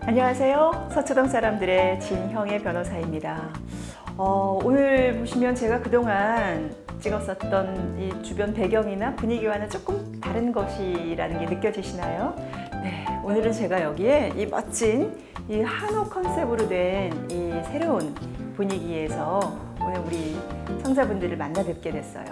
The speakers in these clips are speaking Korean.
안녕하세요. 서초동 사람들의 진형의 변호사입니다. 오늘 보시면 제가 그동안 찍었었던 이 주변 배경이나 분위기와는 조금 다른 것이라는 게 느껴지시나요? 네, 오늘은 제가 여기에 이 멋진 이 한옥 컨셉으로 된 이 새로운 분위기에서 오늘 우리 청자분들을 만나 뵙게 됐어요.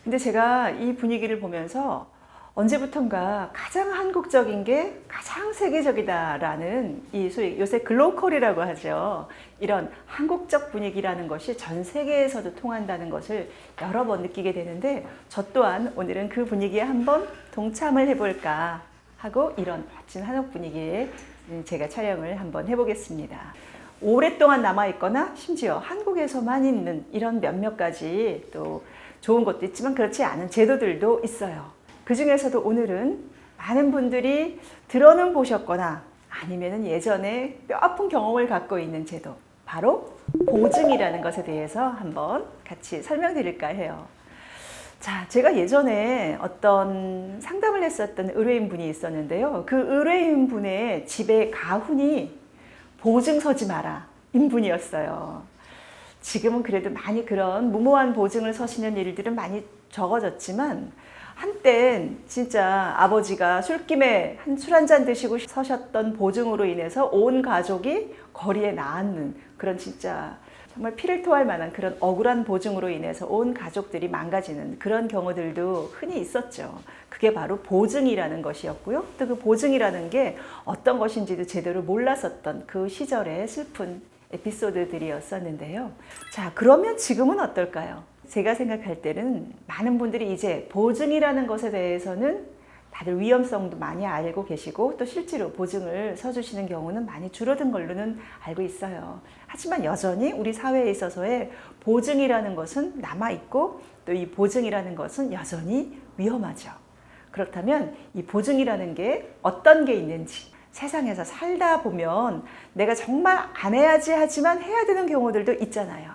근데 제가 이 분위기를 보면서 언제부턴가 가장 한국적인 게 가장 세계적이다라는 이 소위 요새 글로컬이라고 하죠. 이런 한국적 분위기라는 것이 전 세계에서도 통한다는 것을 여러 번 느끼게 되는데 저 또한 오늘은 그 분위기에 한번 동참을 해볼까 하고 이런 멋진 한옥 분위기에 제가 촬영을 한번 해보겠습니다. 오랫동안 남아있거나 심지어 한국에서만 있는 이런 몇몇 가지 또 좋은 것도 있지만 그렇지 않은 제도들도 있어요. 그 중에서도 오늘은 많은 분들이 들어는 보셨거나 아니면 예전에 뼈아픈 경험을 갖고 있는 제도, 바로 보증이라는 것에 대해서 한번 같이 설명드릴까 해요. 자, 제가 예전에 어떤 상담을 했었던 의뢰인분이 있었는데요. 그 의뢰인분의 집의 가훈이 보증 서지 마라 인분이었어요. 지금은 그래도 많이 그런 무모한 보증을 서시는 일들은 많이 적어졌지만 한땐 진짜 아버지가 술김에 술 한 잔 드시고 서셨던 보증으로 인해서 온 가족이 거리에 나앉는 그런 진짜 정말 피를 토할 만한 그런 억울한 보증으로 인해서 온 가족들이 망가지는 그런 경우들도 흔히 있었죠. 그게 바로 보증이라는 것이었고요. 또 그 보증이라는 게 어떤 것인지도 제대로 몰랐었던 그 시절의 슬픈 에피소드들이었었는데요. 자, 그러면 지금은 어떨까요? 제가 생각할 때는 많은 분들이 이제 보증이라는 것에 대해서는 다들 위험성도 많이 알고 계시고 또 실제로 보증을 서주시는 경우는 많이 줄어든 걸로는 알고 있어요. 하지만 여전히 우리 사회에 있어서의 보증이라는 것은 남아있고 또 이 보증이라는 것은 여전히 위험하죠. 그렇다면 이 보증이라는 게 어떤 게 있는지 세상에서 살다 보면 내가 정말 안 해야지 하지만 해야 되는 경우들도 있잖아요.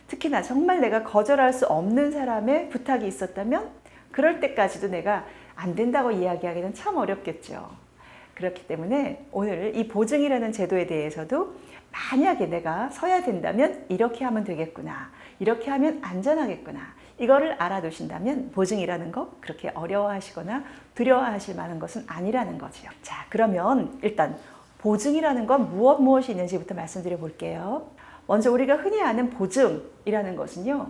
특히나 정말 내가 거절할 수 없는 사람의 부탁이 있었다면 그럴 때까지도 내가 안 된다고 이야기하기는 참 어렵겠죠. 그렇기 때문에 오늘 이 보증이라는 제도에 대해서도 만약에 내가 서야 된다면 이렇게 하면 되겠구나, 이렇게 하면 안전하겠구나, 이거를 알아두신다면 보증이라는 거 그렇게 어려워하시거나 두려워하실 만한 것은 아니라는 거죠. 자, 그러면 일단 보증이라는 건 무엇이 있는지부터 말씀드려 볼게요. 먼저 우리가 흔히 아는 보증이라는 것은요,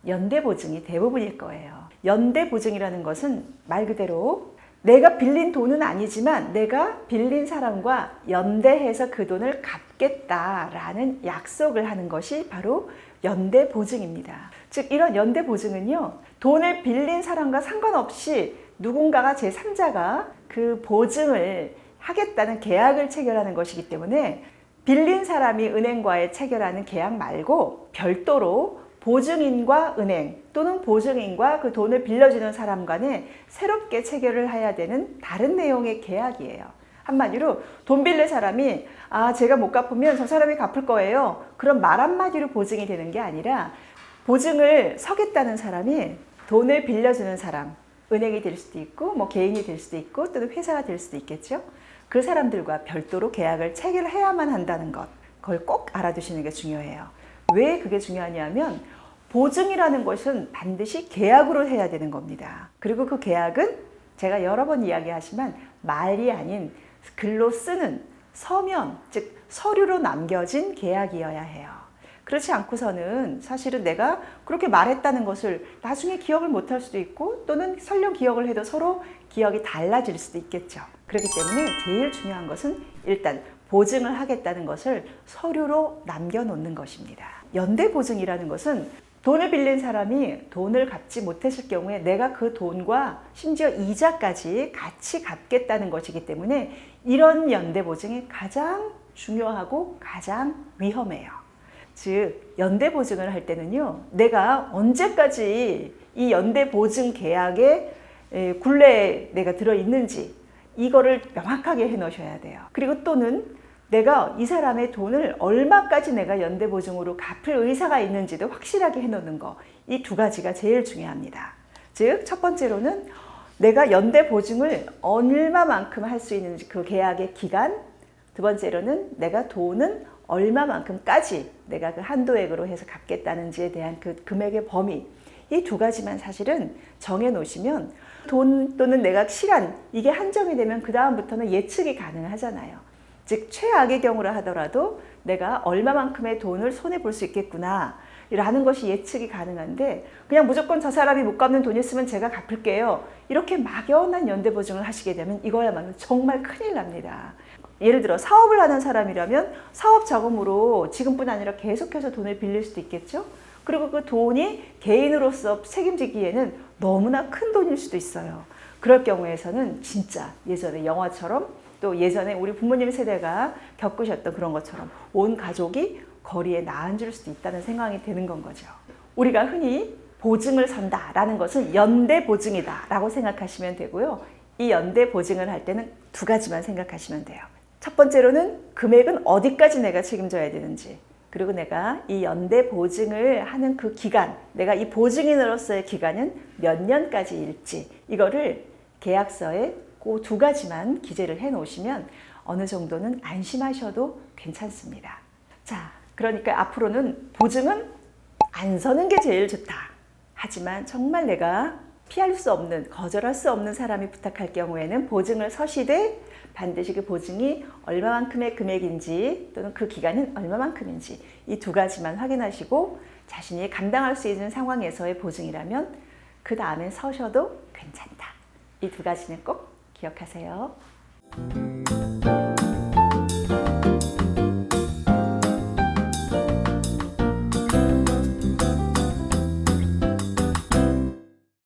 연대보증이 대부분일 거예요. 연대보증이라는 것은 말 그대로 내가 빌린 돈은 아니지만 내가 빌린 사람과 연대해서 그 돈을 갚겠다라는 약속을 하는 것이 바로 연대보증입니다. 즉 이런 연대보증은요, 돈을 빌린 사람과 상관없이 누군가가 제3자가 그 보증을 하겠다는 계약을 체결하는 것이기 때문에 빌린 사람이 은행과의 체결하는 계약 말고 별도로 보증인과 은행 또는 보증인과 그 돈을 빌려주는 사람 간에 새롭게 체결을 해야 되는 다른 내용의 계약이에요. 한마디로 돈 빌릴 사람이 제가 못 갚으면 저 사람이 갚을 거예요. 그런 말 한마디로 보증이 되는 게 아니라 보증을 서겠다는 사람이 돈을 빌려주는 사람, 은행이 될 수도 있고 뭐 개인이 될 수도 있고 또는 회사가 될 수도 있겠죠. 그 사람들과 별도로 계약을 체결해야만 한다는 것, 그걸 꼭 알아두시는 게 중요해요. 왜 그게 중요하냐면 보증이라는 것은 반드시 계약으로 해야 되는 겁니다. 그리고 그 계약은 제가 여러 번 이야기하지만 말이 아닌 글로 쓰는 서면, 즉 서류로 남겨진 계약이어야 해요. 그렇지 않고서는 사실은 내가 그렇게 말했다는 것을 나중에 기억을 못할 수도 있고 또는 설령 기억을 해도 서로 기억이 달라질 수도 있겠죠. 그렇기 때문에 제일 중요한 것은 일단 보증을 하겠다는 것을 서류로 남겨놓는 것입니다. 연대보증이라는 것은 돈을 빌린 사람이 돈을 갚지 못했을 경우에 내가 그 돈과 심지어 이자까지 같이 갚겠다는 것이기 때문에 이런 연대보증이 가장 중요하고 가장 위험해요. 즉 연대보증을 할 때는요, 내가 언제까지 이 연대보증 계약의 굴레에 내가 들어있는지 이거를 명확하게 해놓으셔야 돼요. 그리고 또는 내가 이 사람의 돈을 얼마까지 내가 연대보증으로 갚을 의사가 있는지도 확실하게 해놓는 거, 이 두 가지가 제일 중요합니다. 즉 첫 번째로는 내가 연대보증을 얼마만큼 할 수 있는지 그 계약의 기간, 두 번째로는 내가 돈은 얼마만큼까지 내가 그 한도액으로 해서 갚겠다는지에 대한 그 금액의 범위, 이 두 가지만 사실은 정해 놓으시면 돈 또는 내가 시간, 이게 한정이 되면 그 다음부터는 예측이 가능하잖아요. 즉 최악의 경우라 하더라도 내가 얼마만큼의 돈을 손해 볼 수 있겠구나 라는 것이 예측이 가능한데, 그냥 무조건 저 사람이 못 갚는 돈 있으면 제가 갚을게요, 이렇게 막연한 연대보증을 하시게 되면 이거야말로 정말 큰일 납니다. 예를 들어 사업을 하는 사람이라면 사업 자금으로 지금뿐 아니라 계속해서 돈을 빌릴 수도 있겠죠. 그리고 그 돈이 개인으로서 책임지기에는 너무나 큰 돈일 수도 있어요. 그럴 경우에서는 진짜 예전에 영화처럼, 또 예전에 우리 부모님 세대가 겪으셨던 그런 것처럼 온 가족이 거리에 나앉을 수도 있다는 생각이 드는 건 거죠. 우리가 흔히 보증을 선다라는 것은 연대 보증이다라고 생각하시면 되고요. 이 연대 보증을 할 때는 두 가지만 생각하시면 돼요. 첫 번째로는 금액은 어디까지 내가 책임져야 되는지, 그리고 내가 이 연대 보증을 하는 그 기간, 내가 이 보증인으로서의 기간은 몇 년까지일지, 이거를 계약서에 그 두 가지만 기재를 해 놓으시면 어느 정도는 안심하셔도 괜찮습니다. 자, 그러니까 앞으로는 보증은 안 서는 게 제일 좋다. 하지만 정말 내가 피할 수 없는, 거절할 수 없는 사람이 부탁할 경우에는 보증을 서시되 반드시 그 보증이 얼마만큼의 금액인지 또는 그 기간은 얼마만큼인지, 이 두 가지만 확인하시고 자신이 감당할 수 있는 상황에서의 보증이라면 그 다음에 서셔도 괜찮다. 이 두 가지는 꼭 기억하세요.